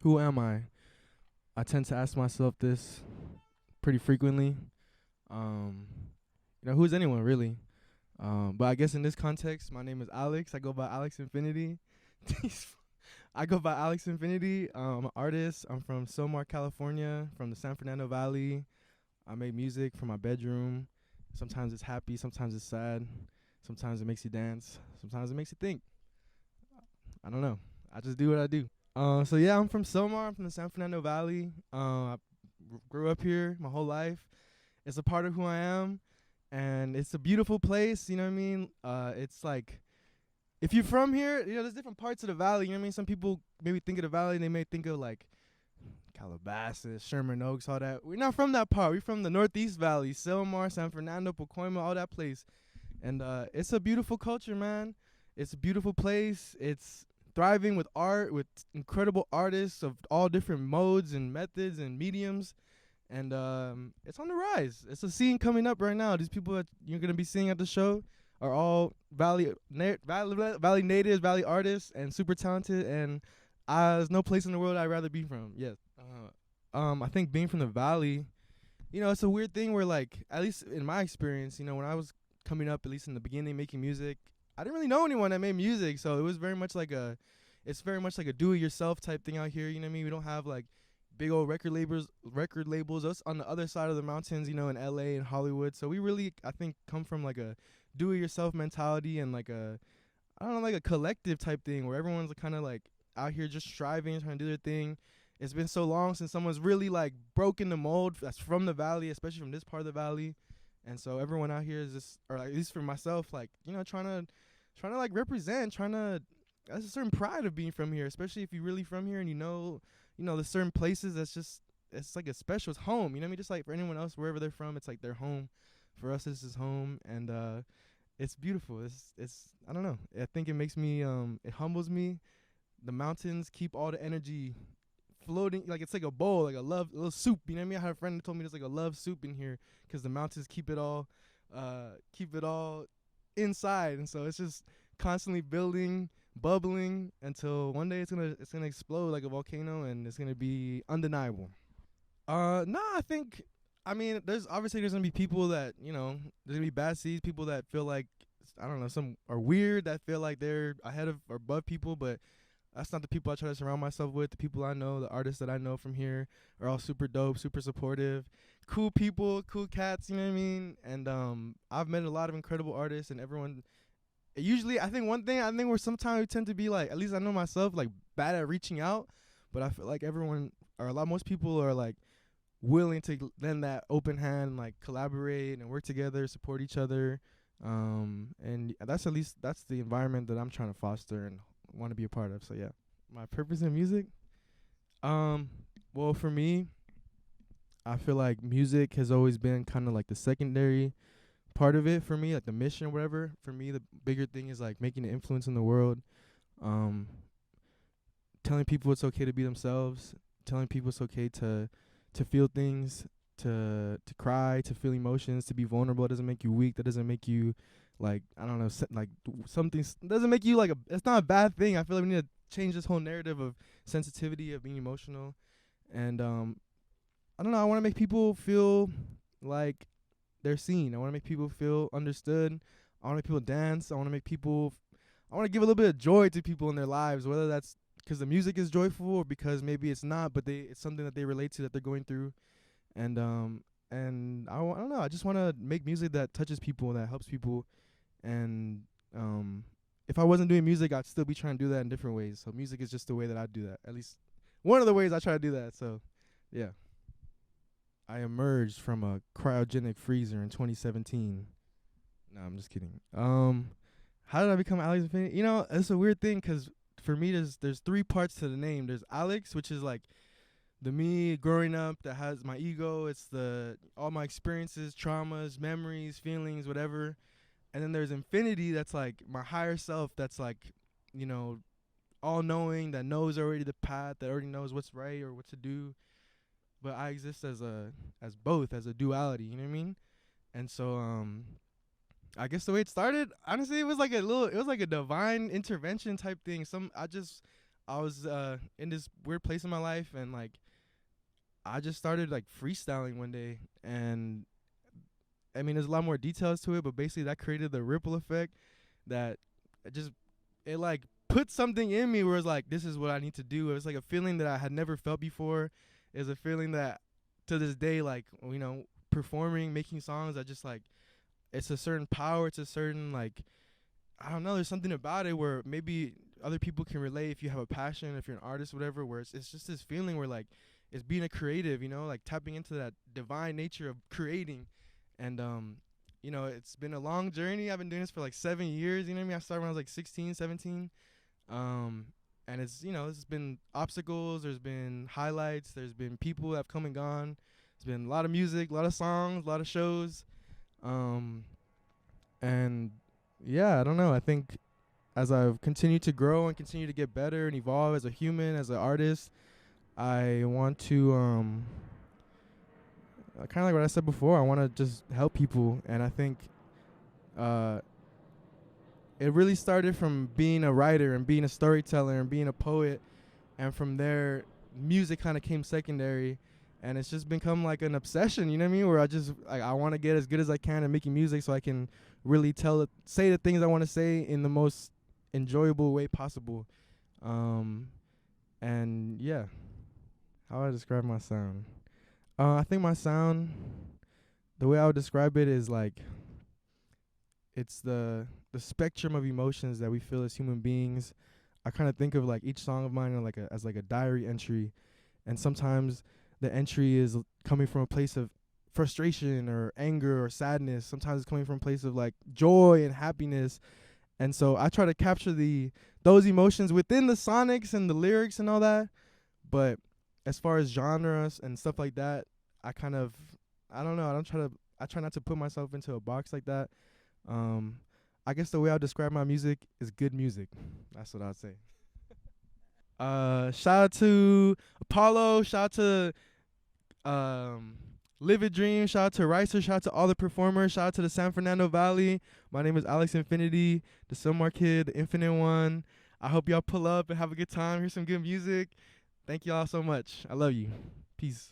Who am I? I tend to ask myself this pretty frequently. Um, who's anyone really? But I guess in this context, my name is Alex. I go by Alex Infinity. I go by Alex Infinity. I'm an artist. I'm from Silmar, California, from the San Fernando Valley. I make music from my bedroom. Sometimes it's happy, sometimes it's sad. Sometimes it makes you dance. Sometimes it makes you think. I don't know. I just do what I do. So yeah, I'm from Silmar. I'm from the San Fernando Valley. I grew up here my whole life. It's a part of who I am, and it's a beautiful place. You know what I mean? It's like if you're from here, there's different parts of the valley. You know what I mean? Some people maybe think of the valley, and they may think of like Calabasas, Sherman Oaks, all that. We're not from that part. We're from the Northeast Valley, Silmar, San Fernando, Pacoima, all that place. And it's a beautiful culture, man. It's a beautiful place. It's thriving with art, with incredible artists of all different modes and methods and mediums. And it's on the rise. It's a scene coming up right now. These people that you're going to be seeing at the show are all valley natives, valley artists, and super talented. And there's no place in the world I'd rather be from. Yes. I think being from the valley, it's a weird thing where, like, at least in my experience, when I was coming up, at least in the beginning, making music, I didn't really know anyone that made music. So it was very much like a do-it-yourself type thing out here. You know what I mean? We don't have like big old record labels. Us on the other side of the mountains, in LA and Hollywood. So we really, I think, come from like a do-it-yourself mentality and like like a collective type thing where everyone's kind of like out here just striving, trying to do their thing. It's been so long since someone's really like broken the mold that's from the valley, especially from this part of the valley. And so everyone out here is just, or like, at least for myself, like, trying to like represent, there's a certain pride of being from here, especially if you're really from here and there's certain places it's like a special, it's home, you know what I mean? Just like for anyone else, wherever they're from, it's like their home. For us, this is home, and it's beautiful. It's I don't know. I think it makes me, it humbles me. The mountains keep all the energy floating, like it's like a bowl, like a little soup. You know what I mean? I had a friend who told me there's like a love soup in here because the mountains keep it all inside, and so it's just constantly building, bubbling until one day it's gonna explode like a volcano, and it's gonna be undeniable. I think, there's gonna be people that there's gonna be bad seeds, people that feel like I don't know, some are weird that feel like they're ahead of or above people, but that's not the people I try to surround myself with. The people I know, the artists that I know from here are all super dope, super supportive, cool people, cool cats, you know what I mean? And I've met a lot of incredible artists, and everyone usually, I think where sometimes we tend to be like, at least I know myself, like bad at reaching out, but I feel like most people are like willing to lend that open hand and like collaborate and work together, support each other. And that's the environment that I'm trying to foster and want to be a part of. So yeah, my purpose in music. Well, for me, I feel like music has always been kind of like the secondary part of it for me, like the mission or whatever. For me, the bigger thing is like making an influence in the world, telling people it's okay to be themselves, telling people it's okay to feel things, to cry, to feel emotions, to be vulnerable. It doesn't make you weak. That doesn't make you like, I don't know, like something doesn't make you like it's not a bad thing. I feel like we need to change this whole narrative of sensitivity, of being emotional. And I don't know, I want to make people feel like they're seen. I want to make people feel understood. I want to make people dance. I want to give a little bit of joy to people in their lives, whether that's because the music is joyful or because maybe it's not, but it's something that they relate to, that they're going through. And I don't know, I just want to make music that touches people, that helps people. And if I wasn't doing music, I'd still be trying to do that in different ways. So music is just the way that I do that. At least one of the ways I try to do that. So yeah. I emerged from a cryogenic freezer in 2017. No, I'm just kidding. How did I become Alex Infinity? It's a weird thing because for me, there's three parts to the name. There's Alex, which is like the me growing up that has my ego. It's all my experiences, traumas, memories, feelings, whatever. And then there's Infinity, that's like my higher self, that's like, all knowing, that knows already the path, that already knows what's right or what to do. But I exist as both, as a duality, you know what I mean? And so I guess the way it started, honestly, it was like a divine intervention type thing. I was in this weird place in my life, and like I just started like freestyling one day, and I mean there's a lot more details to it, but basically that created the ripple effect that it just it like put something in me where it's like this is what I need to do. It was like a feeling that I had never felt before. It was a feeling that to this day, like performing, making songs, I just like it's a certain power, it's a certain like I don't know, there's something about it where maybe other people can relate if you have a passion, if you're an artist, whatever, where it's just this feeling where like it's being a creative, like tapping into that divine nature of creating. And it's been a long journey. I've been doing this for like 7 years, you know what I mean? I started when I was like 16, 17. And it's been obstacles, there's been highlights, there's been people that have come and gone. It's been a lot of music, a lot of songs, a lot of shows. And yeah, I don't know. I think as I've continued to grow and continue to get better and evolve as a human, as an artist, I want to kind of like what I said before. I want to just help people, and I think uh, it really started from being a writer and being a storyteller and being a poet, and from there, music kind of came secondary, and it's just become like an obsession. You know what I mean? Where I just like I want to get as good as I can at making music, so I can really say the things I want to say in the most enjoyable way possible. And yeah, how would I describe my sound? I think my sound, the way I would describe it is like it's the spectrum of emotions that we feel as human beings. I kind of think of like each song of mine as like a diary entry, and sometimes the entry is coming from a place of frustration or anger or sadness. Sometimes it's coming from a place of like joy and happiness. And so I try to capture those emotions within the sonics and the lyrics and all that. But as far as genres and stuff like that, I don't know. I try not to put myself into a box like that. I guess the way I describe my music is good music. That's what I'd say. Shout out to Apollo. Shout out to Livid Dream. Shout out to Ricer. Shout out to all the performers. Shout out to the San Fernando Valley. My name is Alex Infinity, the Silmar Kid, the Infinite One. I hope y'all pull up and have a good time. Hear some good music. Thank y'all so much. I love you. Peace.